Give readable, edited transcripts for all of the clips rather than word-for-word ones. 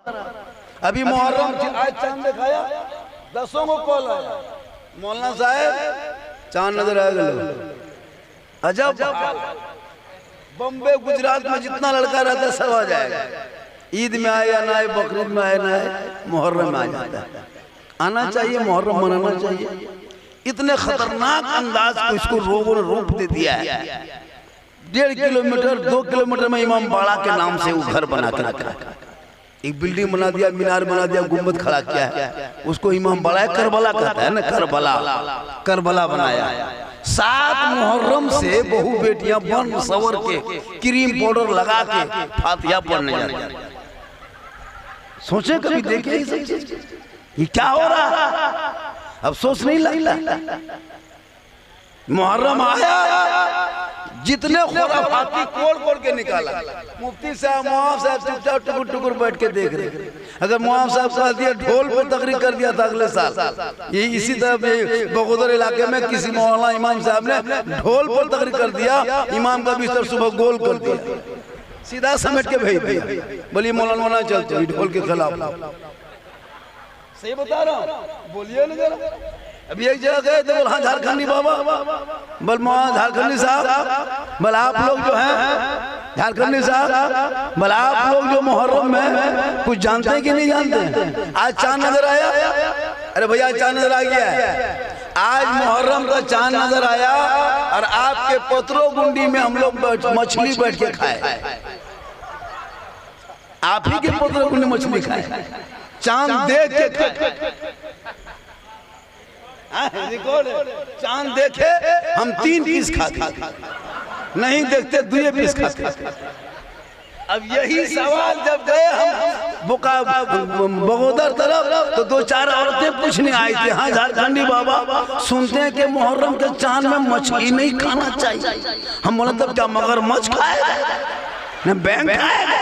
अभी मुहर्रम आज चांद दिखाया, 10 को कॉल आया, मौलाना साहब चांद नजर आ गया। अजब, बम्बे गुजरात में जितना लड़का रहता है सब आ जाएगा। ईद में आए या ना आए, बकरीद में आए ना आए, मुहर्रम में आ जाता है। आना चाहिए, मुहर्रम मनाना चाहिए। इतने खतरनाक अंदाज को इसको लोगों ने रूप दे दिया है। 1.5 किलोमीटर 2 किलोमीटर में इमाम बाड़ा के नाम से वो घर बना के रखा है। एक बिल्डिंग बना दिया, मीनार बना दिया, गुम्बद खड़ा किया है, उसको इमाम बाड़ा करबला कहता है ना, करबला बनाया। 7 मुहर्रम से बहु बेटियां बन सवर के क्रीम पाउडर लगा के फातिहा पढ़ने जाती हैं। सोचे कभी देखे ये क्या हो रहा है? अफसोस नहीं लगता? मुहर्रम आया, जितने खुराफाती कोड़ के निकाला। मुफ्ती साहब मुआम साहब चुपचाप टुकुर टुकुर बैठ के देख रहे। अगर मुआम साहब कह दिया ढोल पर तकरीर कर दिया था अगले साल, ये इसी तरह बगोदर इलाके में किसी मौलाना इमाम साहब ने ढोल पर तकरीर कर दिया, इमाम का बिस्तर सुबह गोल कर दिया, सीधा समेट के भेज दिया। बोलिए मौलाना चलते ढोल के खिलाफ। सही बता रहा हूँ, बोलिए ना जरा। अभी एक जगह गए थे, बोल हाँ झारखंडी बाबा, बोल झारखंडी साहब, बोल आप लोग जो हैं झारखंडी साहब, बोल आप लोग जो मुहर्रम में कुछ जानते हैं कि नहीं जानते? आज चांद नजर आया? अरे भैया चांद नजर आ गया है। आज मुहर्रम का चांद नजर आया और आपके पत्रो गुंडी में हम लोग मछली बैठ के खाए। आप ही के पत्रो गुंडी मछली खाए, चांद देख के खाए। चांद देखे हम 3 पीस खाते, नहीं देखते 2 पीस खाते। अब यही सवाल जब गए हम बगोदर तरफ, तो 2-4 औरतें पूछने आई थी, हाँ झारखंडी बाबा सुनते हैं कि मुहर्रम के चांद में मछली नहीं खाना चाहिए। हम बोले तब क्या मगरमच्छ खाएगा न बैंक खाएगा?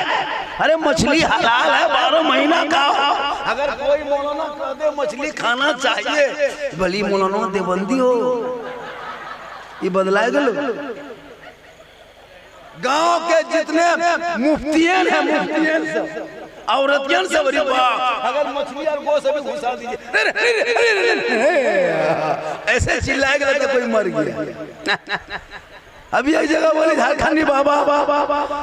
अरे मछली हलाल है, 12 महीना का। अगर कोई मौलाना कह दे मछली खाना चाहिए, भली मौलाना देवबंदी हो, ये बदलाएगा लोग। गांव के जितने मुफ्तियन हैं, मुफ्तियन सब औरतियन सब, अगर मछली और गोश्त भी घुसा दीजिए, ऐसे चिल्लाएगा तो कोई मर गया। अभी एक जगह बोली झारखंडी बाबा,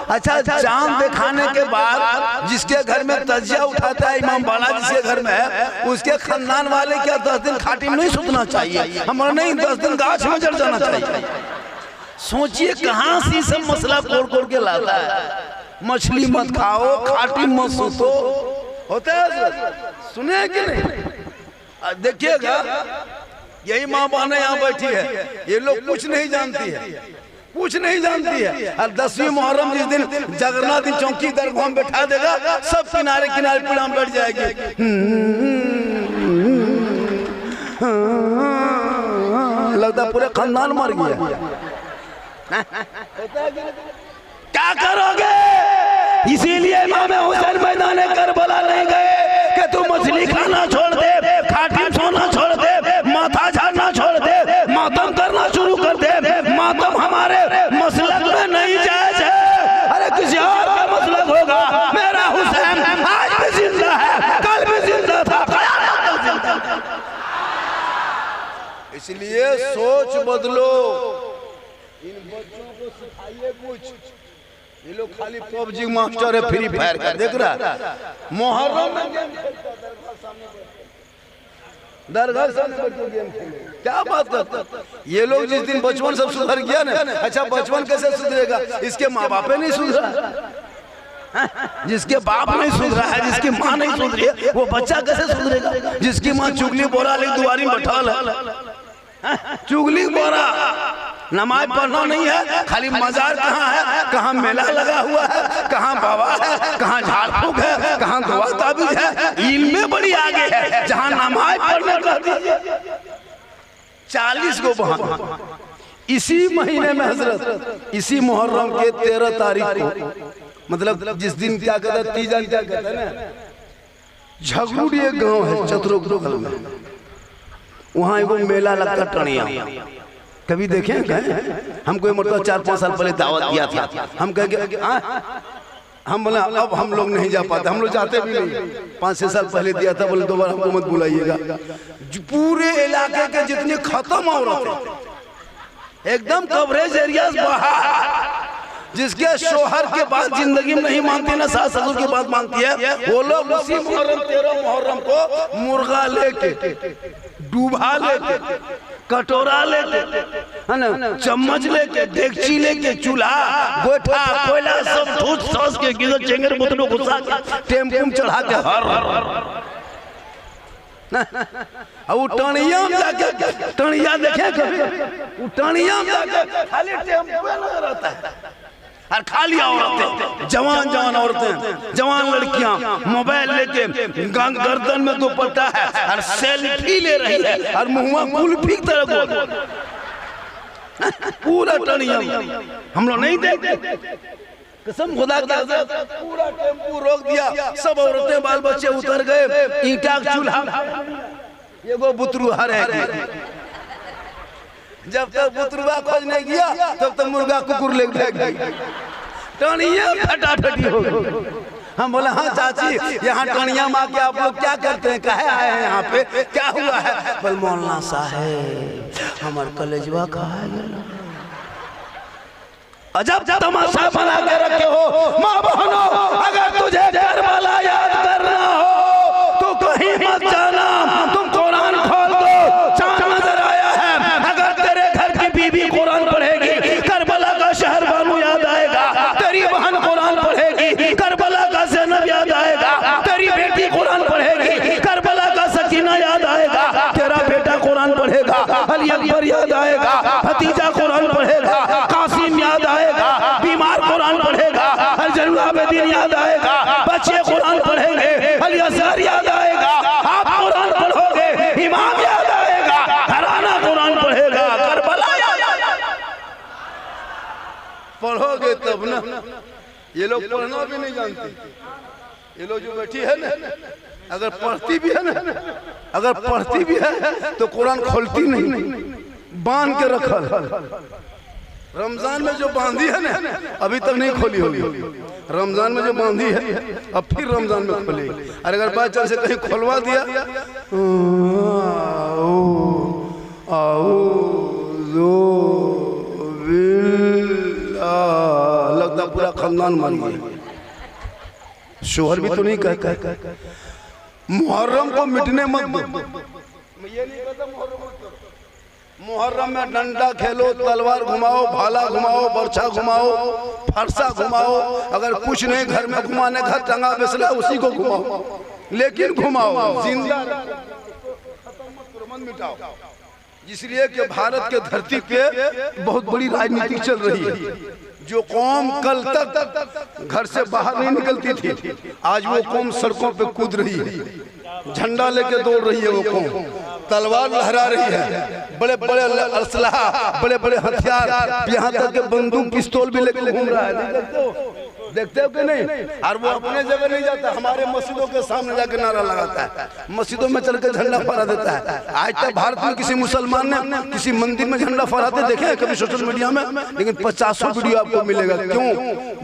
अच्छा चांद दिखाने के बाद जिसके घर में तजिया उठाता है इमाम बाला जिसके घर में है, उसके खानदान वाले क्या 10 दिन खाटी में नहीं सुतना चाहिए? हमारा नहीं, 10 दिन गाछ में जड़ जाना चाहिए। सोचिए कहाँ से सब मसला कोड़ के लाता है। मछली मत खाओ, खाटी मत सुतो, होता है सुने कि नहीं? देखिएगा यही माँ बहने यहाँ बैठी है, ये लोग कुछ नहीं जानती है, कुछ नहीं जानती है। और 10वीं मुहर्रम जिस दिन जगन्नाथ दिन चौकी दरगाह में बैठा देगा, सब किनारे किनारे पीढ़ा बैठ जाएगी। लगता पूरे खानदान मर गया। क्या करोगे? इसीलिए इमाम हुसैन मैदान करबला नहीं गए कि तू मछली खाना छोड़ दे, खाटी सोना छोड़ दे, माथा झाड़ना छोड़ दे, मातम करना शुरू कर दे। मातम हमारे मसलक में नहीं जायज है। अरे किसी और का मसलक होगा। मेरा हुसैन आज भी जिंदा है, कल भी जिंदा था, कयामत तक जिंदा। इसलिए सोच बदलो। इन बच्चों को सिखाइए कुछ। ये लोग खाली पबजी मास्टर है, फ्री फायर का देख रहा। मुहर्रम में गेम खेलता, दरगाह सामने बैठ के गेम खेले, क्या बात करता। ये लोग जिस दिन बचपन सब सुधर गया ना, अच्छा बचपन कैसे सुधरेगा? इसके माँ बाप नहीं सुधरा, जिसके बाप नहीं सुधरा है, जिसकी माँ नहीं सुधरी है, वो बच्चा कैसे सुधरेगा? जिसकी माँ चुगली बोरा ले दुआरी में बैठल है, चुगली बोरा, नमाज पढ़ना नहीं है, खाली मजार कहाँ है, कहाँ मेला लगा हुआ है, कहाँ बाबा है, कहाँ झाड़ फूक है, कहाँ दुआ ताबीज है। इल्म में बड़ी आगे है, जहाँ नमाज पढ़ने कह दीजिए 40 को बहाना। इसी महीने में हजरत, इसी मुहर्रम के 13 तारीख को, मतलब जिस दिन क्या कहता है, तीजा क्या कहता है ना, झगड़ू एक गाँव है चतुरोगल में, वहाँ एगो मेला लगता टणिया। कभी देखे हमको मतलब 4-5 साल पहले दावत दिया था। हम कह हम बोले अब हम लोग नहीं जा पाते, हम लोग जाते भी नहीं। 5-6 साल पहले दिया था, बोले दोबारा हमको मत बुलाइएगा। पूरे इलाके के जितने खत्म औरतें एकदम कवरेज एरिया जिसके शोहर के बाद जिंदगी में नहीं मानती ना सास ससुर की बात मानती है, वो लोग उसी मुहर्रम 13 मुहर्रम को मुर्गा लेके, डूबा लेके, कटोरा लेके, है ना, चम्मच लेके, डेगची लेके, चूल्हा, गोइठा, कोयला सब ठूस ठूस के गिदर चेंगर बुतलो गुस्सा टेम्पो में चढ़ा के हर वो टणिया में जाके, टणिया देखे कभी, वो टणिया में जाके खाली टेम्पो में रहता है और खाली औरतें, जवान जवान औरतें, जवान लड़कियां मोबाइल लेके, गर्दन में दुपट्टा है और सेल्फी ले रही है और मुंह कुल्फी की तरह बोल पूरा टनिया। हम लोग नहीं देखते, कसम खुदा की पूरा टेम्पू रोक दिया, सब औरतें बाल बच्चे उतर गए, ईंटा चूल्हा, एगो बुतरू हरे। जब तक बुतरुआ खोजने गया तब तक मुर्गा कुकुर ले गई, टनिया फटाफटी हो गई। हम बोले हाँ चाची, यहाँ टनिया माँ के आप लोग क्या करते हैं, कहे आए हैं यहाँ पे, क्या हुआ है? बोल मौलाना साहेब हमारे कलेजवा कहा है। अजब तमाशा बना के रखे हो। माँ बहनों, अगर तुझे करबला याद करना हो तो कहीं मत जाना, तुम कुरान खोल दो, चांद नजर आया है। अगर तेरे घर की बीवी कुरान पढ़ेगी, करबला का शहर बानू याद आएगा। तेरी बहन कुरान पढ़ेगी, करबला का ज़ैनब याद आएगा। तेरी बेटी कुरान पढ़ेगी, करबला का सकीना याद आएगा। तेरा बेटा कुरान पढ़ेगा, अली अकबर याद आएगा। भतीजा कुरान पढ़ेगा, कासिम याद आएगा। बीमार कुरान पढ़ेगा, अजरुल आबिदीन याद आएगा। बच्चे कुरान पढ़ेंगे, अली असगर याद आएगा। आप कुरान पढ़ोगे, इमाम याद आएगा। घराना कुरान पढ़ेगा, करबला याद आएगा। पढ़ोगे तब ना। ये लोग पढ़ना भी नहीं जानते। ये लोग जो बैठी है ना, अगर पढ़ती भी है ना, अगर पढ़ती भी है तो कुरान खोलती नहीं, बांध के रखल। रमजान में जो बांधी है ना, अभी तक नहीं खोली होगी। रमजान में जो बांधी है अब फिर रमजान में खोलेगी। और अगर बाई चांस से कहीं खोलवा दिया, लगता पूरा खानदान मर गया। शोहर भी तो नहीं कहता मुहर्रम को मिटने मत दो। मैं ये नहीं कहता मुहर्रम मत करो। मुहर्रम में डंडा खेलो, तलवार घुमाओ, भाला घुमाओ, बर्छा घुमाओ, फरसा घुमाओ। अगर कुछ नहीं घर में घुमाने, घर टंगा बेसला उसी को घुमाओ, लेकिन घुमाओ, जिंदा खत्म मत करो, मत मिटाओ। इसलिए कि भारत के धरती पे बहुत बड़ी राजनीति चल रही है। जो कौम कल तक घर से बाहर नहीं निकलती थी, आज वो कौम सड़कों पे कूद रही है, झंडा लेके दौड़ रही है, वो कौम तलवार लहरा रही है, बड़े बड़े असलहा, बड़े बड़े हथियार, यहाँ तक के बंदूक पिस्तौल भी लेके घूम रहा है। देखते हो कि नहीं? और वो अपने जगह नहीं जाता, हमारे मस्जिदों के सामने जाकर नारा लगाता है, मस्जिदों में चल के झंडा फहरा देता है। आज तक भारत में किसी मुसलमान ने किसी मंदिर में झंडा फहराते देखे हैं कभी सोशल मीडिया में? लेकिन 50 वीडियो आपको मिलेगा। क्यों?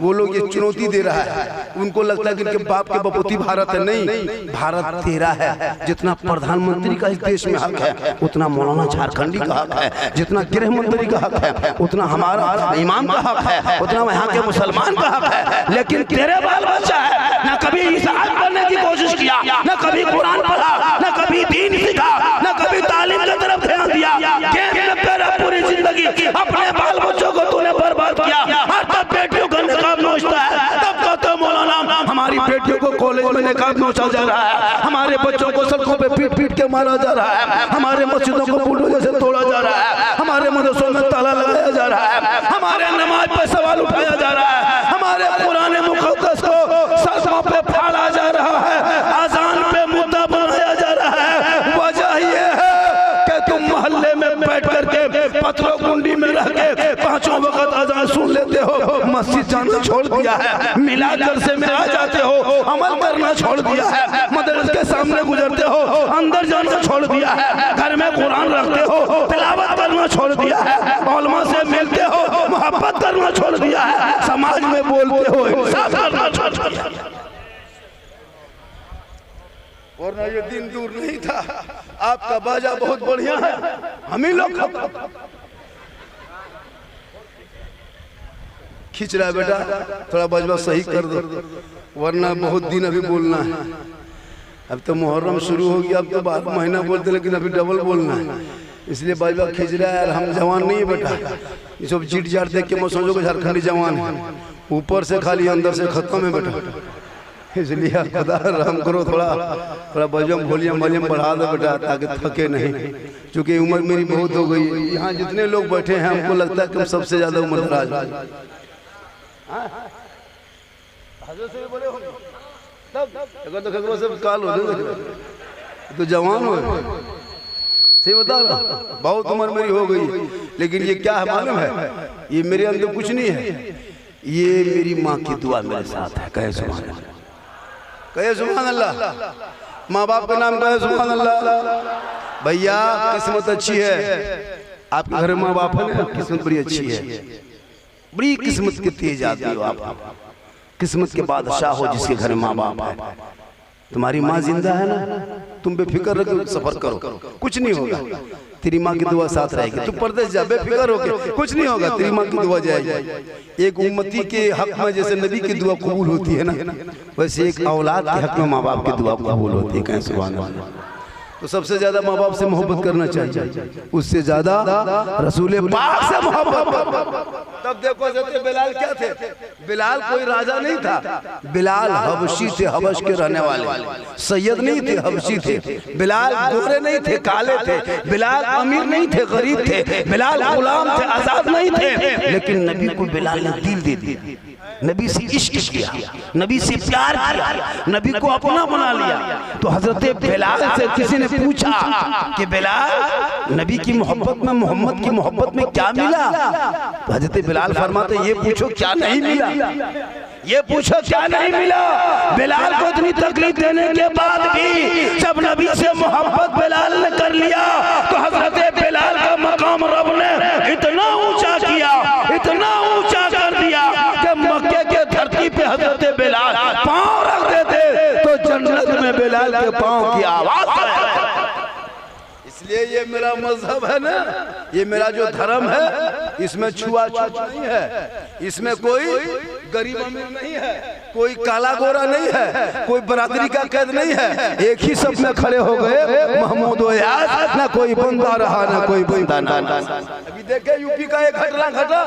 वो लोग ये चुनौती दे रहा है। उनको लगता है कि इनके बाप के बपोती भारत है। नहीं, भारत तेरा है। जितना प्रधानमंत्री का इस देश में हक है, उतना मौलाना झारखंडी का हक है। जितना गृह मंत्री का हक है, उतना हमारा इमाम का हक है, उतना यहाँ के मुसलमान का हक है। लेकिन तेरे बाल बच्चा है, ना कभी ईसाई बनने की कोशिश किया, ना कभी कुरान पढ़ा, ना कभी दीन सीखा, ना कभी तालीम की तरफ ध्यान दिया। गेम में तेरा पूरी जिंदगी अपने बाल बच्चों को तूने बर्बाद किया। और तब बेटियों का निकाब नोचता है, तब कहते मौलाना हमारी बेटियों को कॉलेज में निकाब नोचा जा रहा है, हमारे बच्चों को सड़कों पे पीट पीट के मारा जा रहा है, हमारे मस्जिदों को बुलडोजर से तोड़ा जा रहा है, हमारे मदरसों में ताला लगाया जा रहा है, हमारे नमाज पर सवाल उठाया जा रहा है, हमारे पुराने मुकद्दस को सड़कों पे फाड़ा जा रहा है, अजान पे मुद्दा बनाया जा रहा है। वजह ये है कि तुम मोहल्ले में बैठ करके पत्थरों कुंडी में रह के 5 वक्त अजान सुन लेते हो, मस्जिद जाना छोड़ दिया है, मिलाकर से में आ जाते हो, अमल करना छोड़ दिया है, मदरसे के सामने गुजरते हो, अंदर जाना छोड़ दिया है, घर में कुरान रखते हो, तिलावत करना छोड़ दिया है, उलमा से मिलते हो, मोहब्बत करना छोड़ दिया है, समाज में बोलते हो इंसाफ करना छोड़ दिया। और ना ये दिन दूर नहीं था, आपका बाजा बहुत बढ़िया है, हम ही लोग खींच रहा है बेटा, थोड़ा बजवा सही कर दो, वरना बहुत दिन अभी बोलना है। अब तो मुहर्रम शुरू हो गया, अब तो 12 महीना बोलते, लेकिन अभी डबल बोलना है, इसलिए बजवा खींच रहा है। हम जवान नहीं है बेटा, ये सब जीट जाट देख के मैं समझो झारखंडी जवान है, ऊपर से खाली अंदर से खत्म है बेटा। इसलिए खुदा रहम करो, थोड़ा वॉल्यूम वॉल्यूम बढ़ा दो बेटा, ताकि थके नहीं, क्योंकि उम्र मेरी बहुत हो गई। यहाँ जितने लोग बैठे हैं हमको लगता है कि हम सबसे ज्यादा उम्र दराज तो जवान हो, सही बता रहा, बहुत उम्र मेरी हो गई, लेकिन ये क्या है मालूम है, ये मेरे अंदर कुछ नहीं है, ये मेरी माँ की दुआ मेरे साथ है। कहे सुभान अल्लाह, कहे सुभान अल्लाह, माँ बाप का नाम कहे सुभान अल्लाह। भैया किस्मत अच्छी है, आपके घर में माँ बाप है ना, किस्मत बड़ी अच्छी है, बड़ी किस्मत के तेज आदमी हो आप, किस्मत के बादशाह हो जिसके घर में माँ बाप है। तुम्हारी माँ जिंदा है ना, तुम बेफिक्र रखो, सफर करो, कुछ नहीं होगा, तेरी माँ की दुआ साथ रहेगी। तू परदेश जा बेफिक्र होके, कुछ नहीं होगा, तेरी माँ की दुआ जाएगी। एक उम्मती के हक में जैसे नबी की दुआ कबूल होती है ना, वैसे एक औलाद के हक में माँ बाप की दुआ कबूल होती है। कहें सुभान अल्लाह। तो सबसे ज्यादा माँ बाप से मोहब्बत करना चाहिए, उससे ज्यादा रसूल पाक से मोहब्बत। तब देखो जैसे बिलाल क्या थे, बिलाल कोई राजा नहीं था, बिलाल हबशी थे, हबश के रहने वाले, सैयद नहीं थे, हबशी थे। बिलाल गोरे नहीं थे, काले थे, बिलाल अमीर नहीं थे, गरीब थे, बिलाल गुलाम थे, आजाद नहीं थे, लेकिन नबी को बिलाल ने दिल दे दिया, नबी से इश्क किया, नबी से प्यार किया, नबी को अपना बना लिया। तो हजरत बिलाल से किसी ने पूछा कि बिलाल नबी की मोहब्बत में, मोहम्मद की मोहब्बत में क्या मिला? तो हजरत बिलाल फरमाते ये पूछो क्या नहीं मिला, ये पूछो क्या नहीं मिला। बिलाल को इतनी तकलीफ देने के बाद भी जब नबी से मोहब्बत बिलाल ने कर लिया, तो हजरत बिलाल का मकाम रब ने इतना ऊंचा किया, इतना ऊंचा कर दिया कि मक्के के धरती पे हजरत बिलाल पांव रख देते तो जन्नत में बिलाल के पांव की आवाज आए। इसलिए ये मेरा मजहब है ना, ये मेरा जो धर्म है, इसमें छुआछूत नहीं है, इसमें कोई गरीब अमीर नहीं है, कोई काला गोरा नहीं है, कोई बरादरी का कैद नहीं है, एक ही सब में खड़े हो गए महमूद याद, ना कोई बंदा रहा ना कोई बंदा ना। अभी देखे यूपी का एक घटना घटा,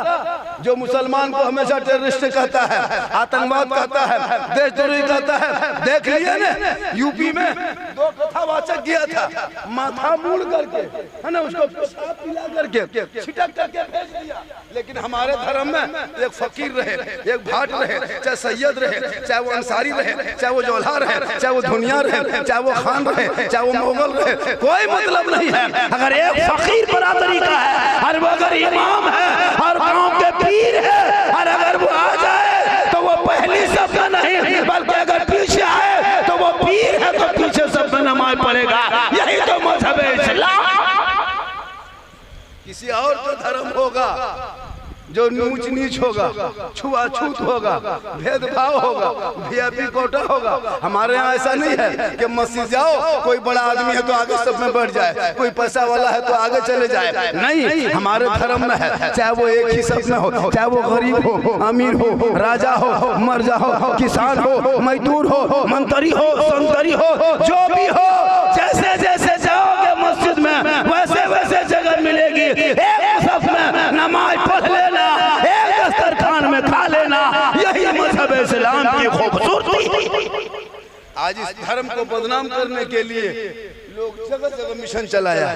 जो मुसलमान को हमेशा टेररिस्ट कहता है, आतंकवाद कहता है, देशद्रोही कहता है, देख लिया ना यूपी में 2 कथावाचक गया था, माथा मुड़ करके है ना, उसको पेशाब पिला करके छिटक करके भेज दिया। लेकिन हमारे धर्म में एक फकीर रहे, एक भाट रहे, चाहे सैयद रहे, चाहे वो अंसारी रहे, चाहे वो जोल्हा रहे, चाहे वो धुनिया रहे, चाहे वो खान रहे, चाहे वो मुगल रहे, कोई मतलब नहीं है। अगर एक फकीर बरादरी का है और वो अगर इमाम है और गांव के पीर है, और अगर वो आ जाए तो वो पहली सब में नहीं, बल्कि अगर पीछे आए तो वो पीर है तो पीछे सब में नमाज पढ़ेगा। यही तो मजहब है इस्लाम। किसी और तो धर्म होगा जो ऊंच नीच होगा, छुआछूत होगा, भेदभाव होगा, वीआईपी कोटा होगा। हमारे यहाँ ऐसा नहीं है कि मस्जिद जाओ, कोई बड़ा आदमी है तो आगे सब में बैठ जाए, कोई पैसा वाला है तो आगे चले जाए। नहीं, हमारे धर्म में है, चाहे वो एक ही सब में हो, चाहे वो गरीब हो, अमीर हो, राजा हो, मर्जा हो, किसान हो, मजदूर हो, मंत्री हो, संतरी हो, जो भी हो, जैसे जैसे जाओगे मस्जिद में वैसे वैसे जगह मिलेगी। एक सब में नमाज पढ़ लेना, एक दस्तरखान में खा लेना, यही मजहब इस्लाम की खूबसूरती। आज इस धर्म को बदनाम करने के लिए लोग जगह जगह मिशन चलाया।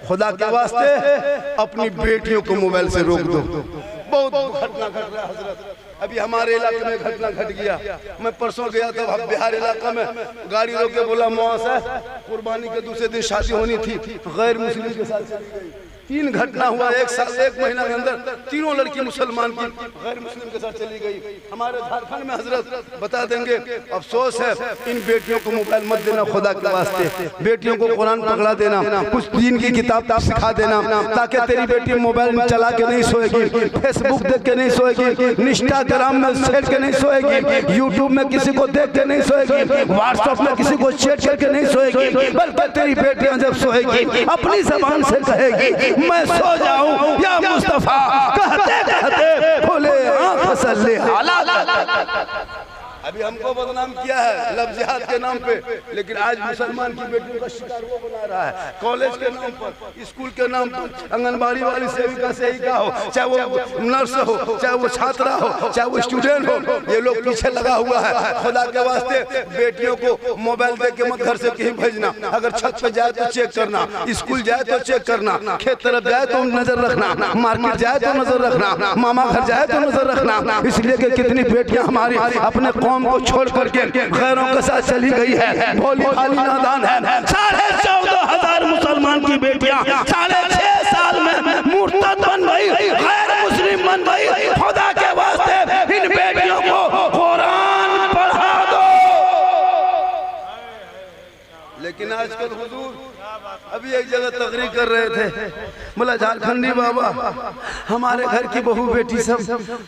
खुदा के वास्ते अपनी बेटियों को मोबाइल से रोक दो। बहुत घटना घट रहा है हजरत, अभी हमारे इलाके में घटना घट गया। मैं परसों गया था बिहार इलाका में, गाड़ी रोक के बोला मुआसा कुर्बानी के दूसरे दिन शादी होनी थी, गैर मुस्लिम के साथ चली गई। 3 घटना हुआ एक साल 1 महीना के अंदर, तीनों लड़की मुसलमान की गैर मुस्लिम के साथ चली गई। हमारे झारखंड में हजरत बता देंगे, अफसोस है इन बेटियों को मोबाइल मत देना खुदा के वास्ते। बेटियों को कुरान पकड़ा देना, कुछ दीन की किताब सिखा देना, ताकि तेरी बेटी मोबाइल चला के नहीं सोएगी, फेसबुक देख के नहीं सोएगी, इंस्टाग्राम में छेड़ के नहीं सोएगी, यूट्यूब में किसी को देख के नहीं सोएगी, व्हाट्सएप में किसी को चैट करके नहीं सोएगी, बल्कि तेरी बेटियां जब सोएगी अपनी जबान से कहेगी मैं सो जाऊं या मुस्तफा, कहते कहते खोले आंख सल्ले हालात। अभी हमको बदनाम किया है लव जिहाद के नाम पे, लेकिन आज मुसलमान की बेटियों का शिकार वो बना रहा है। कॉलेज के नाम पर, स्कूल के नाम पर, आंगनबाड़ी वाली सेविका सेविका हो, चाहे वो नर्स हो, चाहे वो छात्रा हो, चाहे वो स्टूडेंट हो, ये लोग पीछे लगा हुआ है। खुदा के वास्ते बेटियों को मोबाइल दे के मत घर से कहीं भेजना। अगर छत पे जाए तो चेक करना, स्कूल जाए तो चेक करना, खेत तरफ जाए तो नजर रखना, मार्केट जाए तो नजर रखना, मामा घर जाए तो नजर रखना। इसलिए कि कितनी बेटियां हमारी अपने कौम को छोड़ करके गैरों के साथ चली गई है, भोली भाली नादान है। 14,500 मुसलमान की बेटियां 6.5 साल में मुर्तद बन गई, गैर मुस्लिम बन गई। खुदा के वास्ते इन बेटियों को कुरान पढ़ा दो। लेकिन आजकल हुजूर अभी एक जगह तकरीर कर रहे थे, बोला झारखंडी बाबा हमारे घर की बहू बेटी सब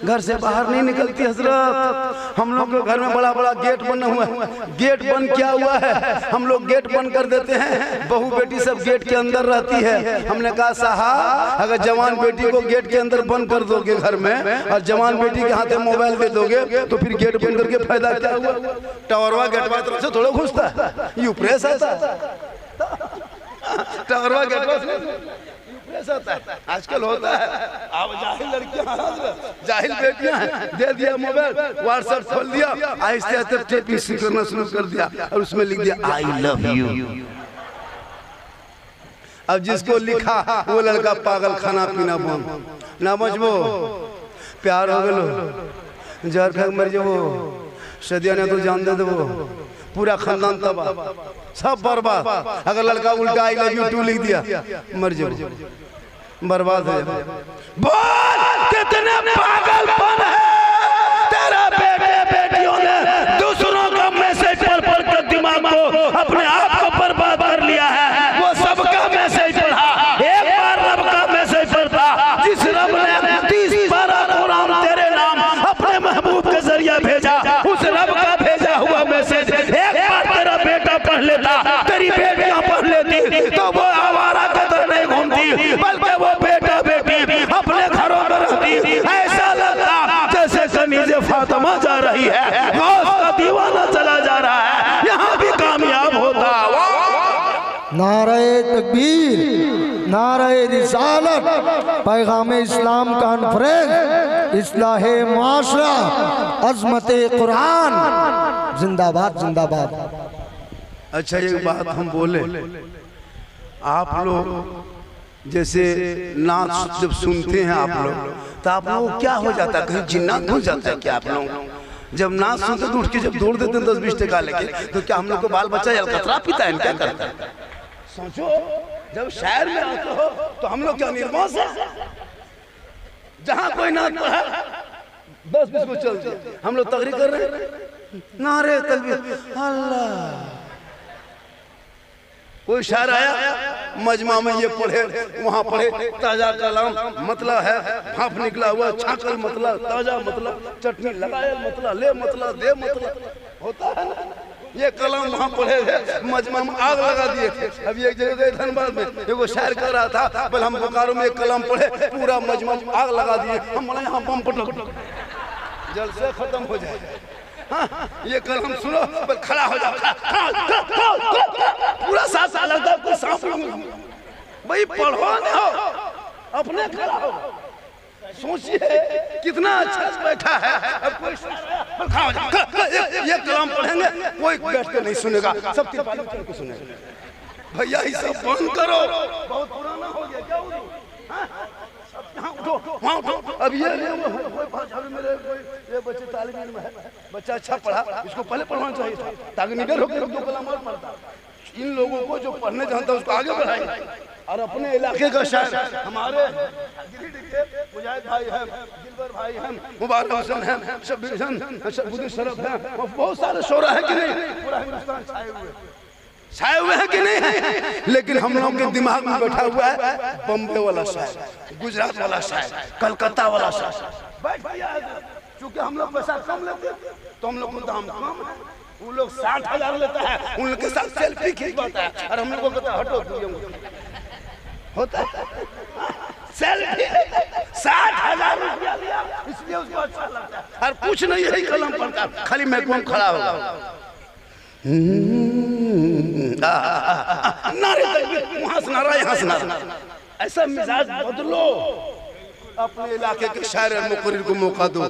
घर से बाहर नहीं निकलती हजरत। हम लोग के घर में बड़ा बड़ा गेट बना हुआ है। गेट बंद क्या हुआ है, हम लोग गेट बंद कर देते हैं, बहू बेटी सब गेट के अंदर रहती है। हमने कहा साहब अगर जवान बेटी को गेट के अंदर बंद कर दोगे घर में, और जवान बेटी के हाथ में मोबाइल दे दोगे, तो फिर गेट बंद करके फायदा क्या हुआ। टावरवा गेटवा तरफ से थोड़ा घुसता है, यू प्रेस आता है, टावरवा गेटवा से आता है। आजकल होता है अब जाहिल लड़कियां, जाहिल बेटियां हैं, दे दिया मोबाइल, व्हाट्सएप खोल दिया, आहिस्ते आहिस्ते टाइपिंग करना शुरू कर दिया और उसमें लिख दिया आई लव यू। अब जिसको लिखा वो लड़का पागल, खाना पीना बंद, ना बचबो प्यार हो गलो, जहर खा मर जाओ, सदिया ने तो जान दे दो, पूरा खानदान तबाह, सब बर्बाद। अगर लड़का उल्टा आई लव यू टू लिख दिया, मर जाओ, बर्बाद हो जाए। बोल कितने पागलपन है तेरा। बेटे बेटियों ने दूसरों का मैसेज पढ़ पढ़ कर दिमाग को अपने आप को बर्बाद कर लिया है। वो सबका मैसेज पढ़ा, एक बार रब का मैसेज पढ़ता, जिस रब ने 30 पारा कुरान तेरे नाम अपने महबूब के जरिए भेजा, उस रब का भेजा हुआ मैसेज एक बार तेरा बेटा पढ़ लेता, तेरी बेटियां पढ़ लेती, तो वो आवारा कदर नहीं घूमती, बल्कि वो बेटा बेटी अपने घरों में रहती। ऐसा लगता जैसे कनीज़े फातिमा जा रही है, गौस का दीवाना चला जा रहा है, यहाँ भी कामयाब होता। नारे तकबीर, नारे रिसालत, पैगाम इस्लाम कॉन्फ्रेंस, इस्लाहे माशरा, अज़मत कुरान, जिंदाबाद जिंदाबाद। अच्छा एक बात हम बोले, आप लोग जैसे नाच जब सुनते हैं आप लोग, तो आप लोग क्या हो जाता है, कहीं जिन्नात हो जाता है क्या आप लोग? जब नाच सुनते तो उठ के जब दौड़ देते हैं 10-20 टका लेके, तो क्या हम लोग को बाल बच्चा अलकतरा पीता है, क्या करता है? सोचो जब शहर में आते हो तो हम लोग क्या निर्मोश है, जहाँ कोई नाच है 10-20 को चल दिया, हम लोग तकरीर कर रहे हैं, नारे तकबीर अल्लाह। कोई शायर आया मजमा में ये पढ़े, वहाँ पढ़े, ताजा कलाम मतला है, भाप निकला हुआ, छाकल मतला, ताजा मतला, चटनी लगाए मतला, ले मतला, दे मतला, होता है ना। ये कलाम वहाँ पढ़े थे, मजमा में आग लगा दिए थे। अब एक जगह गए धनबाद में, देखो शायर कर रहा था, बल हम बोकारो में एक कलाम पढ़े, पूरा मजमा में आग लगा दिए, हम बोले यहाँ बम पटक जल से खत्म हो जाए। हाँ, ये कलाम सुनो, बल खड़ा हो जाओ, पूरा सांस लगता है, सांस भाई पढ़ो ना हो, अपने खड़ा हो। सोचिए कितना अच्छा बैठा है। अब कोई खड़ा हो जाओ, ये कलाम पढ़ेंगे, कोई बैठ के नहीं सुनेगा, सब तिरपाल चल के सुनेगा। भैया ये सब बंद करो, बहुत पुराना हो गया, क्या हो उठो, वहाँ उठो। अब ये मेरे ये बच्चे तालिब इल्म है, बच्चा अच्छा पढ़ा, इसको पहले पढ़वाना चाहिए था, ताकि निडर होकर दो कलाम और पढ़ता। इन लोगों को जो पढ़ने जानता है उसको आगे बढ़ाएं। और अपने इलाके का शायर हमारे मुजाहिद भाई हैं, दिलबर भाई हैं, मुबारक हुसैन हैं, शब्बीर शब्बीर शरफ हैं, और बहुत सारे शोरा हैं कि नहीं, पूरा हिंदुस्तान छाए हुए हैं कि नहीं। लेकिन हम लोग के दिमाग में बैठा हुआ है बम्बे वाला शायर, गुजरात वाला शायर, कलकत्ता वाला शायर बैठ गया है। क्योंकि हम लोग पैसा कम लेते हैं तो हम लोग को दाम कम है। उन लोग 60,000 लेता है, उनके साथ सेल्फी खिंचवाता है, और हम लोग को कहता है हटो होता है सेल्फी 60,000 रुपया लिया, इसलिए उसको अच्छा लगता है। और कुछ नहीं, यही कलम पढ़ता, खाली महकूम खड़ा होगा, नारे तकबीर, वहां से नारा, यहाँ से नारा। ऐसा मिजाज बदलो, अपने इलाके के शायर मुकर्रिर को मौका दो,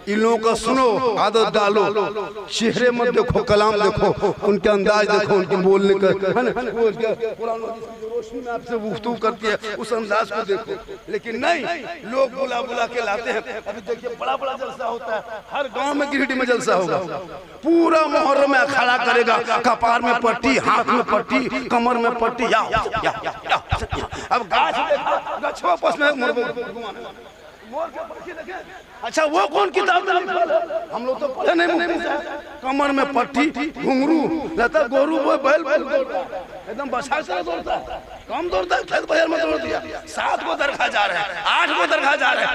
इन लोगों का सुनो, आदत डालो, चेहरे मत देखो, कलाम देखो, उनके अंदाज देखो, उनके बोलने का रोशनी में आपसे गुफ्तगू करती है, उस अंदाज को देखो। लेकिन नहीं, लोग बुला बुला के लाते हैं। अभी देखिए बड़ा बड़ा जलसा होता है, हर गांव में गिरिडीह में जलसा होगा, पूरा मुहर्रम में अखाड़ा करेगा, कपार में पट्टी, हाथ में पट्टी, कमर में पट्टी, या अब गाछ देखा, गछवा पस में मोर के पंखी लगे। अच्छा वो कौन किताब में लिखा है? हम लोग तो पढ़े नहीं मुफ्ती साहब। कमर में पट्टी, घुंघरू, लता गोरू वो बैल एकदम बछा से दौड़ता है, कम दौड़ता है, खेत बाजार में दौड़ दिया, 7 को दरखा जा रहे हैं, 8 को दरखा जा रहे हैं।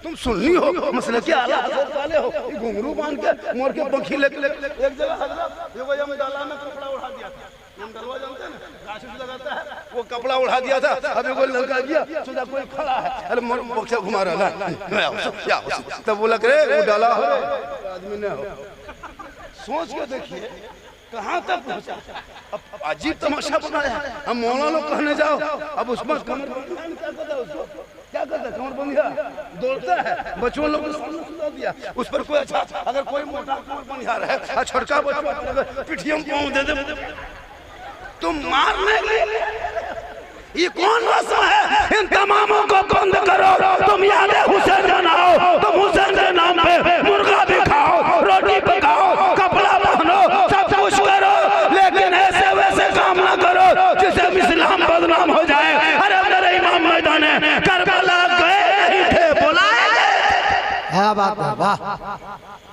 तुम सुननी हो मसले के आला हजरत वाले हो, घुंघरू बांध के मोर के पंखी लेके एक जगह हजरत ये वजह में डाला में कपड़ा उड़ा दिया था, हम डलवा जानते हैं ना, गाछ लगाता है, वो कपड़ा उड़ा दिया था। अभी कोई लड़का गया, सोचा कोई खड़ा है, अरे मोर घुमा रहा है, तब बोला करे वो डाला हो आदमी ने हो। सोच के देखिए कहाँ तक पहुँचा। अब अजीब तमाशा बनाया। हम मौलाना लोग कहने जाओ, अब उसमें कमर क्या करता है, उसको क्या करता है, कमर बंधिया दौड़ता है, बच्चों लोग ने सामने सुना दिया, उस पर कोई अच्छा अगर कोई मोटा कमर बंधिया रहे, छोटका बच्चा पिठियों में पाँव दे दे, तुम मारने लगे। ये कौन रस्म है? इन तमामों को बंद करो। तुम याद हुसैन बनाओ, तुम हुसैन के नाम पे मुर्गा भी खाओ, रोटी पकाओ, कपड़ा पहनो, सब कुछ करो, लेकिन ऐसे वैसे काम ना करो जिससे इस्लाम बदनाम हो जाए। अरे मेरे इमाम मैदान करबला गए नहीं थे, बुलाए गए। क्या बात है, वाह,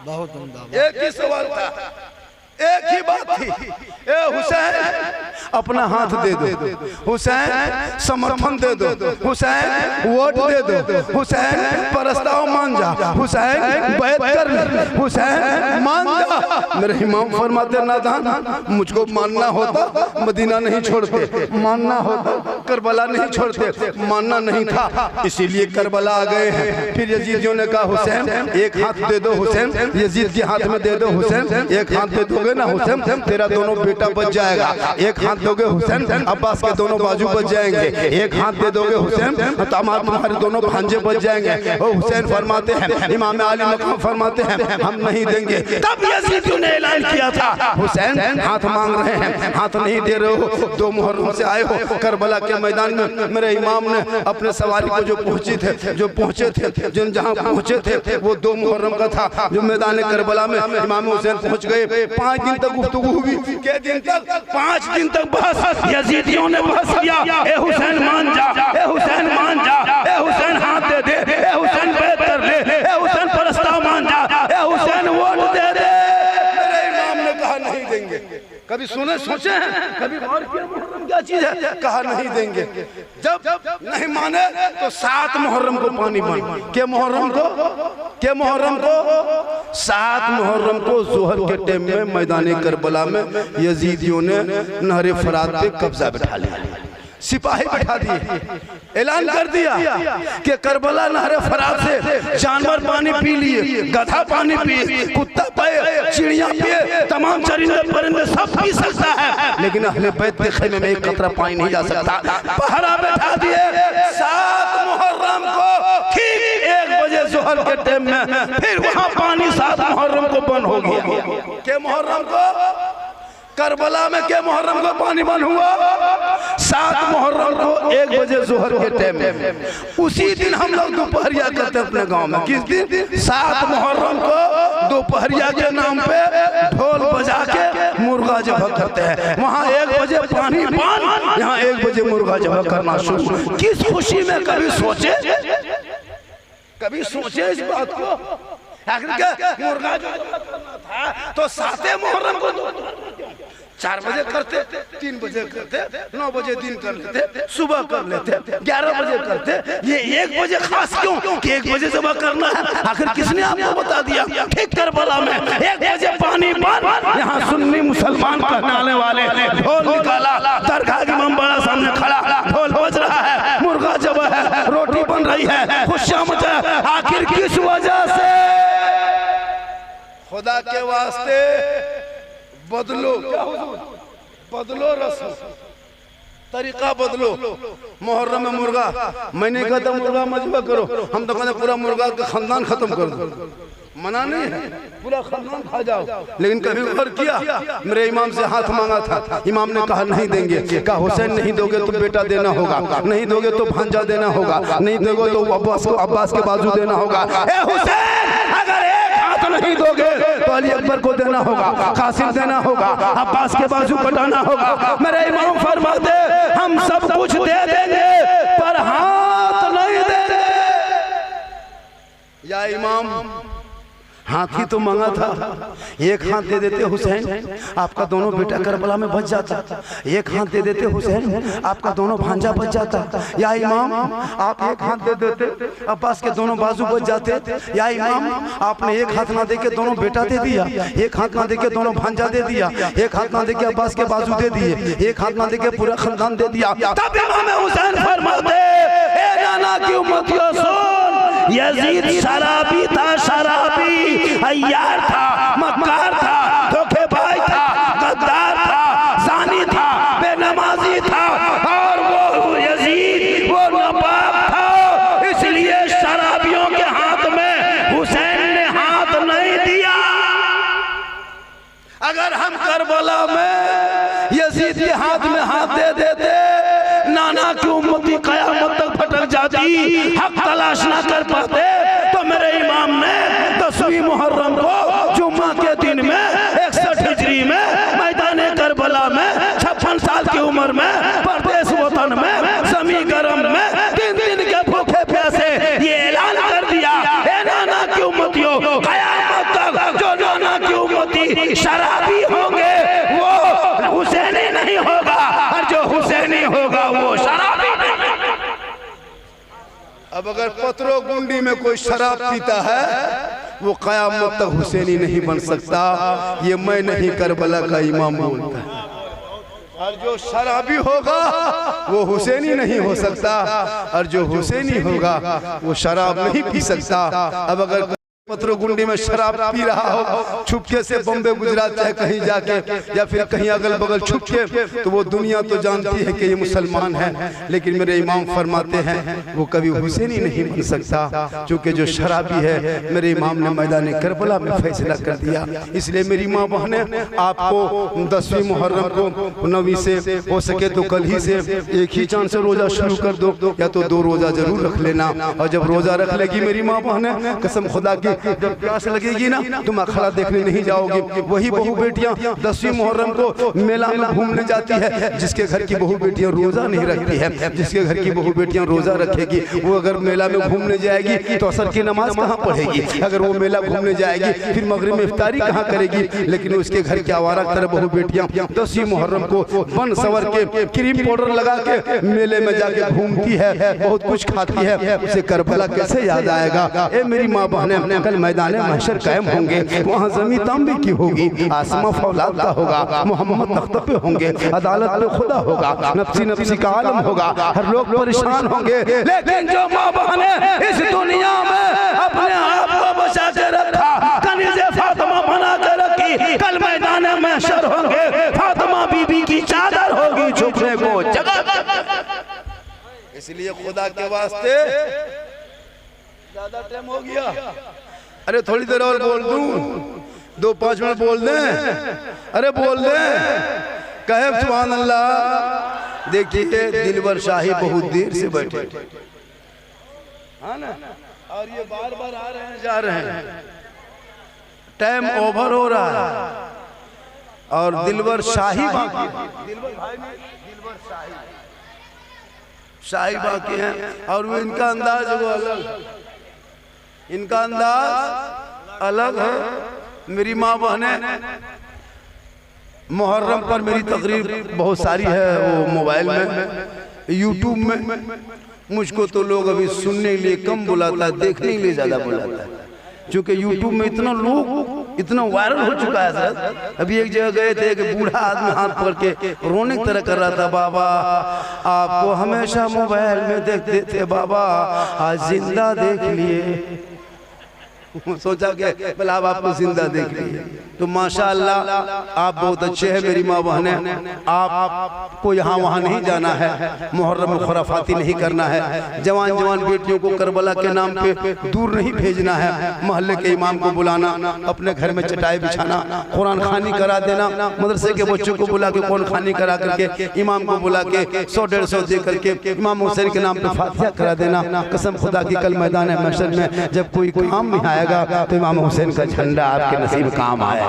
बहुत उम्दा। एक ही सवाल था, एक ही बात थी, ए हुसैन अपना हाथ दे दो, हुसैन समर्थन दे दो, हुसैन वोट दे दो, हुसैन प्रस्ताव मान जा, हुसैन बैत कर ले, हुसैन मान जा। मेरे इमाम फरमाते नादान, मुझको मानना होता मदीना नहीं छोड़ते, मानना होता करबला नहीं छोड़ते, मानना नहीं था इसीलिए करबला आ गए हैं। फिर यजीदियों ने कहा हुसैन एक हाथ दे दो, हुसैन यजीद के हाथ में दे दो, हुसैन एक हाथ दे दोगे ना हुसैन तेरा दोनों बेटा बच जाएगा, एक हाथ दोगे हुसैन अब्बास के दोनों बाजू बच जाएंगे, एक हाथ दे दोगे हुसैन तुम्हारे दोनों भांजे बच जाएंगे। ओ हुसैन फरमाते हैं, इमाम आली मकाम फरमाते हैं हम नहीं देंगे। तब यजीदियों ने ऐलान किया था हुसैन हाथ मांग रहे हैं, हाथ नहीं दे रहे हो, 2 मुहर्रम से आए हो करबला के मैदान में। मेरे इमाम ने अपने सवारी को जो पहुंचे थे जिन जहां पहुंचे थे वो 2 मुहर्रम का था, जो मैदान करबला में इमाम हुसैन पहुंच गए। 5 दिन तक गुफ्तगू हुई, के दिन तक 5 दिन तक बहस, यजीदियों ने बहस किया, ए हुसैन मान जा, ए हुसैन मान जा, ए हुसैन हाथ दे दे, ए हुसैन बैत कर ले, ए हुसैन प्रस्ताव मान जा, ए हुसैन वोट दे दे। मेरे इमाम ने कहा नहीं देंगे। कभी सुने सोचे हैं, कभी गौर किया मुहर्रम क्या चीज है? कहा नहीं देंगे। जब नहीं माने तो 7 मुहर्रम को पानी बंद, के मुहर्रम को 7 मुहर्रम को जोहर के टाइम में मैदान करबला में यजीदियों ने नहर फरात पे कब्जा बैठा लिया, सिपाही बैठा दिए, ऐलान कर दिया कि करबला नहर फरात से जानवर पानी पी लिए, गधा पानी पिए, कुत्ता पिए, चिड़िया पिए, तमाम चरिंदे परिंदे सब पी सकता है, लेकिन अहले बैत के खेमे में एक कतरा पानी नहीं जा सकता। पहरा बैठा दिए। 7 मुहर्रम को ठीक 1 बजे जोहर के टाइम में फिर वहां पानी 7 मुहर्रम को बंद हो गया। के मुहर्रम को करबला में के मुहर्रम को पानी बंद हुआ, 7 मुहर्रम को 1 बजे जोहर के टाइम में, उसी दिन हम लोग दोपहरिया करते अपने गांव में। किस दिन? 7 मुहर्रम को दोपहरिया के नाम पे ढोल बजा के मुर्गा जबह करते हैं। वहाँ 1 बजे पानी पान, यहाँ 1 बजे मुर्गा जबह करना शुरू। किस खुशी में कभी सोचे इस बात को? आखिर क्या मुर्गा जबह करना था तो 7 मुहर्रम को 4 बजे करते, 3 बजे करते, 9 बजे दिन कर लेते, सुबह कर लेते, 11 बजे करते। ये 1 बजे खास क्यों कि 1 बजे जबह करना है? आखिर किसने आपको बता दिया? ठीक करबला में 1 बजे पानी पान, यहाँ सुन्नी मुसलमान कहलाने वाले ढोल निकाला, दरगाह की इमाम बड़ा सामने खड़ा, ढोल बज रहा है, मुर्गा जबह है, रोटी बन रही है, खुशियां मचा। आखिर किस वजह से? खुदा के वास्ते बदलो, बदलो रस्म, तरीका बदलो। मुहर्रम में मुर्गा, मैंने कहा था मुर्गा मजबा करो, हम तो कहते पूरा मुर्गा का खानदान खत्म कर दो। मना नहीं है, पूरा खानदान खा जाओ। लेकिन कभी गौर किया? मेरे इमाम से हाथ मांगा था, इमाम ने कहा नहीं देंगे। कहा हुसैन नहीं दोगे तो बेटा देना होगा, नहीं दोगे तो भांजा देना होगा, नहीं दोगे तो अब्बास के बाजू देना होगा। ए हुसैन, अगर नहीं दोगे तो अली अकबर को देना होगा, कासिम देना होगा, अब्बास के बाजू कटाना होगा। मेरे इमाम फरमाते हम सब कुछ दे देंगे पर हाथ नहीं देंगे। या इमाम, हाथ ही तो मांगा था, एक हाथ दे देते हुसैन, आपका दोनों बेटा करबला में बच जाता। एक हाथ दे देते हुसैन, आपका दोनों भांजा बच जाता। या इमाम, आप एक हाथ दे देते, अब्बास के दोनों बाजू बच जाते। या इमाम, आपने एक हाथ ना देके दोनों बेटा दे दिया, एक हाथ ना देके दोनों भांजा दे दिया, एक हाथ ना देके अब्बास के बाजू दे दिए, एक हाथ ना देके पूरा खानदान दे दिया। तब इमाम हुसैन फरमाते, ए नाना की उम्मतियों सुन, यजीद शराबी था, शराबी, अय्यार था, मक्कार था, धोखेबाज था, गद्दार था, जानी था, बेनमाजी था, और वो यजीद वो नवाब था। इसलिए शराबियों के हाथ में हुसैन ने हाथ नहीं दिया। अगर हम करबला में यजीद के हाथ में हाथ दे देते, नाना की उम्मती कयामत तक भटक जाती, हक तलाश ना कर पाते। तो मेरे इमाम ने 10वीं मुहर्रम को जुम्मा के दिन में 61 हिजरी में मैदान करबला में 56 साल की उम्र में परदेश वतन में जमी गरम में 3 दिन के भूखे प्यासे ये ऐलान कर दिया, हे नाना की उम्मतियों, कयामत तक जो नाना की उम्मती शराबी होंगे वो हुसैनी नहीं होगा, और जो हुसैनी होगा वो शराबी नहीं। अब अगर पत्रो गुंडी में कोई शराब पीता है वो कयामत तक हुसैनी नहीं बन सकता। ये मैं नहीं, करबला का इमाम बोलता है। और जो शराबी होगा वो हुसैनी नहीं हो सकता, और जो हुसैनी होगा वो शराब नहीं पी सकता। अब अगर पत्रो गुंडी में शराब पी रहा हो छुपके से बम्बे गुजरात चाहे कहीं जाके या फिर कहीं अगल बगल छुपके, तो वो दुनिया तो जानती है कि ये मुसलमान है। लेकिन मेरे इमाम फरमाते हैं वो कभी हुसैनी नहीं बन सकता, क्योंकि जो शराबी है मेरे इमाम ने मैदान करबला में फैसला कर दिया। इसलिए मेरी माँ बहने, आपको 10वीं मुहर्रम को 9वीं से हो सके तो कल ही से एक ही चांद से रोजा शुरू कर दो, या तो 2 रोजा जरूर रख लेना। और जब रोजा रख लेगी मेरी माँ बहने, कसम खुदा की जब प्यास लगेगी ना तुम अखाड़ा देखने नहीं जाओगे। वही बहू बेटियां 10वीं मुहर्रम को मेला में घूमने जाती है, जिसके घर की बहू बेटियां रोजा नहीं रखती है, जिसके घर की बहू बेटियां रोजा रखेगी वो अगर मेला में घूमने जाएगी तो असर की नमाज कहाँ पढ़ेगी? अगर वो मेला घूमने जाएगी फिर मगरिब में इफ्तारी कहाँ करेगी? लेकिन उसके घर की आवारा तरह बहू बेटियां 10वीं मुहर्रम को बन सवर के क्रीम पाउडर लगा के मेले में जाके घूमती है, बहुत कुछ खाती है। उसे करबला कैसे याद आएगा? ए मेरी माँ बहने, कल मैदान महशर कायम होंगे, वहाँ ज़मीं तांबे की होगी, आसमां फौलाद का होगा, मोहम्मद तख्त पे होंगे, अदालत पे खुदा होगा, नफ्सी नफ्सी का आलम होगा, हर लोग परेशान होंगे। लेकिन जो माँ बहने इस दुनिया में अपने आप को बचा के रखा, कनीज़े फातिमा बना के रखी, कल मैदान महशर होंगे, फातिमा बीबी की चादर होगी झुकने को जगह। इसलिए खुदा के वास्ते ज्यादा टाइम हो गया, अरे थोड़ी देर और बोल दूं, 2-5 मिनट बोल दें, अरे बोल दें, कहे सुभान अल्लाह। देखिए दिलवर शाही बहुत देर से बैठे हाँ ना, और ये बार बार आ रहे हैं जा रहे हैं, टाइम ओवर हो रहा है और दिलवर शाही बाकी है। दिलवर भाई नहीं, दिलवर शाही बाकी है। और वो इनका अंदाज वो अलग, इनका अंदाज अलग है। मेरी माँ बहनें, मुहर्रम पर मेरी तकरीर बहुत सारी है वो मोबाइल में, यूट्यूब में। मुझको तो लोग अभी सुनने के लिए कम बुलाता है, देखने के लिए ज़्यादा बुलाता है, क्योंकि यूट्यूब में इतना लोग इतना वायरल हो चुका है सर। अभी एक जगह गए थे कि बूढ़ा आदमी हाथ पकड़ के रोने की तरह कर रहा था, बाबा आपको हमेशा मोबाइल में देखते थे बाबा, आज जिंदा देख लिए। सोचा कि भला आपको जिंदा देख लिए। तो माशाअल्लाह आप बहुत अच्छे हैं मेरी माँ बहनें। आपको यहाँ वहाँ नहीं जाना है, मुहर्रम में खुराफाती नहीं करना है, जवान जवान बेटियों को करबला के नाम पे दूर नहीं भेजना है, मोहल्ले के इमाम को बुलाना, अपने घर में चटाई बिछाना, कुरान खानी करा देना, मदरसे के बच्चों को बुला के कुरान खानी करा करके इमाम को बुला के 100-150 दे करके इमाम हुसैन के नाम पे फातिहा करा देना। कसम खुदा की कल मैदान महशर में जब कोई काम नहीं आएगा तो इमाम हुसैन का झंडा आपके नसीब काम आया।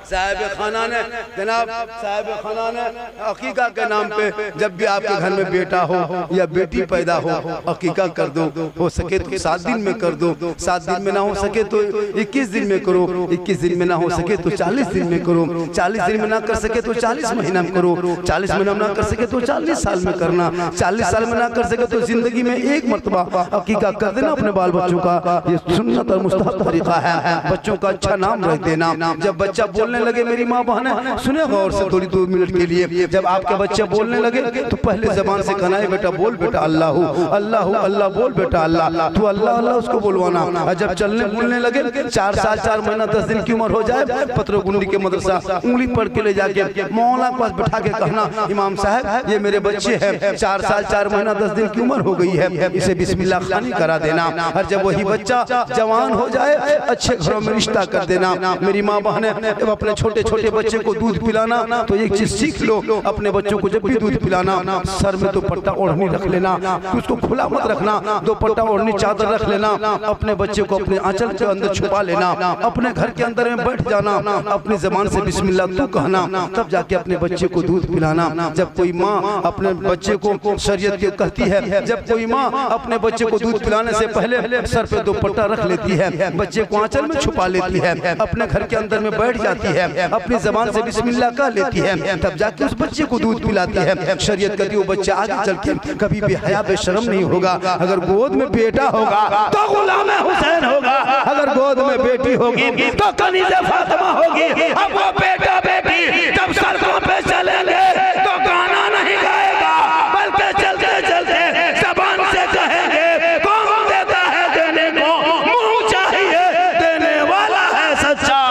साहिब खाना ने, जनाब साहिब खाना ने अकीका के नाम पे जब भी आपके घर में बेटा हो या बेटी पैदा हो अकीका कर दो, हो सके तो 7 दिन में कर दो, 7 दिन में ना हो सके तो 21 दिन में करो, 21 दिन में ना हो सके तो 40 दिन में करो, 40 दिन में ना कर सके तो 40 महीना में करो, 40 महीना में ना कर सके तो 40 साल में करना, 40 साल में ना कर सके तो जिंदगी में एक मरतबा अकीका कर देना अपने बाल बच्चों का। ये सुन्नत और मुस्तहब तरीका है, बच्चों का अच्छा नाम रख देना। जब बच्चा बोलने लगे मेरी माँ बहन सुने गौर से थोड़ी 2 मिनट के लिए, जब आपके बच्चे बोलने लगे तो पहले जबान से कहना है बेटा बोल बेटा अल्लाह अल्लाह अल्लाह बोल बेटा अल्लाह, तो अल्लाह अल्लाह उसको बोलवाना। और जब चलने बोलने लगे 4 साल 4 महीना 10 दिन की उम्र हो जाए, पत्रगुंडी के मदरसा उंगली पढ़ के ले जाके मौलाना के पास बैठा के कहना इमाम साहब ये मेरे बच्चे हैं, 4 साल 4 महीना 10 दिन की उम्र हो गई है, इसे बिस्मिल्लाह खानी करा देना। और जब वही बच्चा जवान हो जाए अच्छे घरों में रिश्ता कर देना। मेरी माँ बहने जब अपने छोटे छोटे बच्चे को दूध पिलाना तो एक चीज सीख लो, अपने बच्चों को जब भी दूध पिलाना सर में 2 पट्टा ओढ़नी रख लेना, उसको खुला मत रखना, 2 पट्टा ओढ़नी चादर रख लेना, अपने बच्चे को अपने आंचल के अंदर छुपा लेना, अपने घर के अंदर में बैठ जाना, अपनी जबान से बिस्मिल्लाह तू कहना, तब जाके अपने बच्चे को दूध पिलाना। जब कोई माँ अपने बच्चे को शरीयत के कहती है, जब कोई माँ अपने बच्चे को दूध पिलाने से पहले सर पे 2 पट्टा रख लेती है, बच्चे को आंचल में छुपा लेती है, अपने घर के अंदर में बैठ जाती है, अपनी जबान से बिस्मिल्लाह कह लेती है, तब जाके उस बच्चे को दूध पिलाती है। शरीयत कहती है वो बच्चा आगे चल के कभी भी हया बेशरम नहीं होगा। अगर गोद में बेटा होगा तो गुलाम हुसैन होगा, अगर गोद में बेटी होगी तो कनीज़े फातिमा होगी। अब वो बेटा बेटी जब सड़कों पे चलेंगे तो गाना नहीं गाएगा, बल्कि चलते चलते जबान से कहेंगे कौन देता है देने को, मुंह चाहिए देने वाला है सच्चा।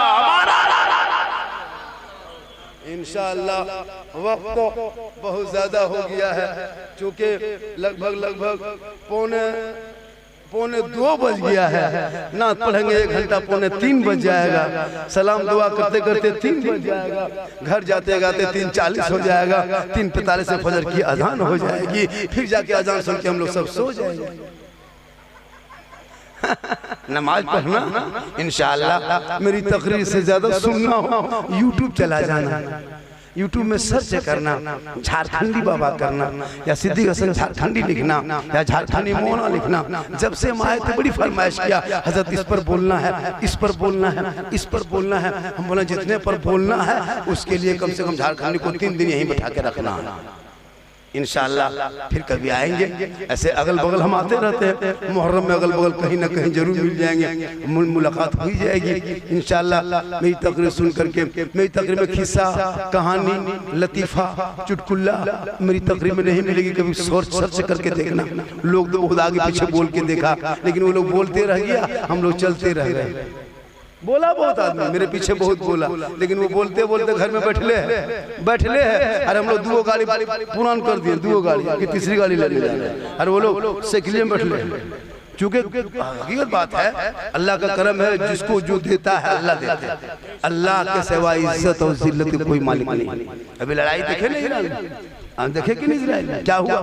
इंशाअल्लाह वक्त तो बहुत ज्यादा हो गया है, क्योंकि लगभग पौने 2 बज गया है, नात पढ़ेंगे 1 घंटा 2:45 बज जाएगा, सलाम दुआ करते करते 3 बज जाएगा, घर जाते गाते 3:40 हो जाएगा, 3:45 से फजर की अजान हो जाएगी, फिर जाके अजान सुन के हम लोग सब सो जाएंगे। नमाज पढ़ना इंशाअल्लाह, मेरी तकरीर से ज्यादा सुनना हो यूट्यूब चला जाना, यूट्यूब में सर्च करना, झारखंडी बाबा करना या सिद्दीक हसन झारखंडी लिखना या झारखंडी मौलाना लिखना। जब से हम आए थे बड़ी फरमाइश किया हजरत इस पर बोलना है, इस पर बोलना है, इस पर बोलना है। हम बोला जितने पर बोलना है उसके लिए कम से कम झारखंडी को 3 दिन यहीं बैठा के रखना है। इंशाअल्लाह फिर कभी आएंगे, ऐसे अगल बगल हम आते रहते हैं, मुहर्रम में अगल बगल कहीं ना कहीं जरूर मिल जाएंगे, मुलाकात हो जाएगी इंशाअल्लाह। मेरी तकरीर सुन करके, मेरी तकरीर में खिस्सा कहानी लतीफ़ा चुटकुल्ला मेरी तकरीर में नहीं मिलेगी, कभी सर्च करके देखना। लोग तो खुद आगे पीछे बोल के देखा, लेकिन वो लोग बोलते रह गया, हम लोग चलते रह गए। बोला बहुत आदमी मेरे पीछे बहुत बोला, लेकिन वो बोलते बोलते घर में बैठले है। अरे हम लोग 2 गाड़ी पुरान कर दिए, 2 गाड़ी की 3री गाड़ी लेने जा रहे हैं, अरे वो लोग साइकिल में बैठले चूंकि हकीकत बात है, अल्लाह का करम है, जिसको जो देता है अल्लाह देता है। अल्लाह के सिवा इज्जत और जिल्लत की कोई मालिक नहीं। अभी लड़ाई देखे नहीं ईरान, हम देखे कि नहीं इजराइल क्या हुआ,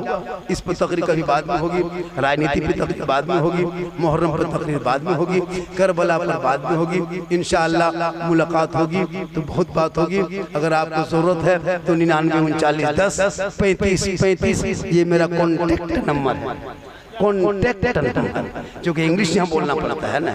इस पर तकरीर कभी बाद में होगी, राजनीति पे तकरीर बाद में होगी, मुहर्रम पर तकरीर बाद में होगी, करबला पर बाद में होगी। इंशाअल्लाह मुलाकात होगी तो बहुत बात होगी। अगर आपको जरूरत है तो 99 39 10 35 35 ये मेरा कॉन्टेक्ट नंबर है, कॉन्टेक्ट नंबर, क्योंकि इंग्लिश यहाँ बोलना पड़ता है ना,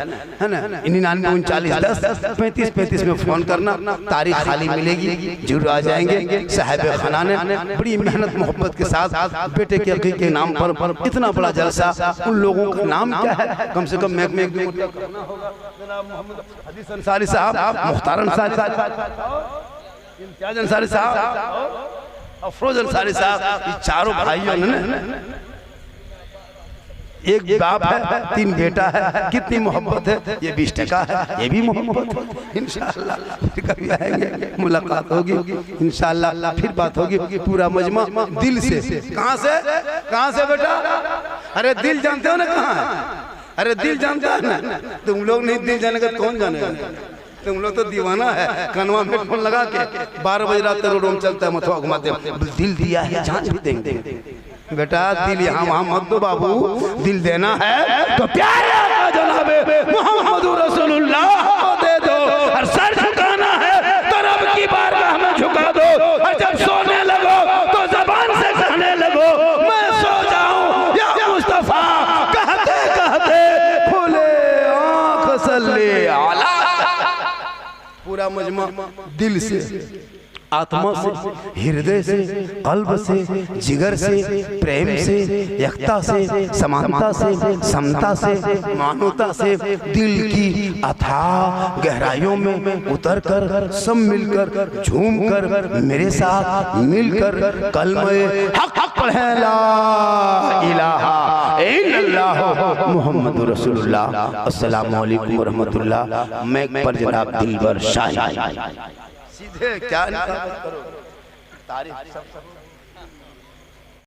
99 39 10 35 35 में फोन करना। तारीख खाली मिलेगी, जरूर आ जाएंगे। साहिब खाना ने बड़ी मेहनत मोहब्बत के साथ बेटे के अकीक़े के नाम पर इतना बड़ा जलसा, उन लोगों का नाम क्या है, कम से कम मैं करना होगा। जनाब मोहम्मद हदीस अंसारी साहब, मुख्तार अंसारी साहब, इम्तियाज अंसारी साहब, अफरोज अंसारी साहब, ये चारों भाइयों ने, एक बाप है 3 बेटा है, कितनी मोहब्बत है। ये 20 टका है, ये भी मोहब्बत है। इंशाअल्लाह फिर कभी आएंगे, मुलाकात होगी इंशाअल्लाह, फिर बात होगी। पूरा मजमा दिल से, कहाँ से बेटा, अरे दिल जानते हो ना कहाँ है, अरे दिल जानता है ना, तुम लोग नहीं दिल जानेगा तो कौन जानेगा, तुम लोग तो दीवाना है। कनवा में फोन लगा के 12 बजे रात तक रोड में चलता है, मथुआ घुमाते हैं, दिल दिया है जान भी देंगे। बेटा दिल यहाँ वहाँ मत दो बाबू, दिल देना है तो प्यारे आका जनाबे मोहम्मद रसूलुल्लाह दे दो। और सर झुकाना है तो रब की बारगाह में झुका दो। और जब सोने लगो तो जबान से कहने लगो मैं सो जाऊं या मुस्तफा, कहते कहते खुले आँख सल्ले अला। पूरा मजमा दिल से, आत्मा से, हृदय से, कल्ब से, जिगर से, प्रेम से, एकता से, समानता से, समता से, मानवता से, दिल की अथाह गहराइयों में उतरकर सब मिलकर झूमकर मेरे साथ मिलकर कलमे हक पढ़े ला इलाहा इल्लल्लाह मुहम्मद रसूलुल्लाह। अस्सलामु अलैकुम व रहमतुल्लाह। मैं पर जनाब दिलबर शाह सीधे क्या करो तारीफ सब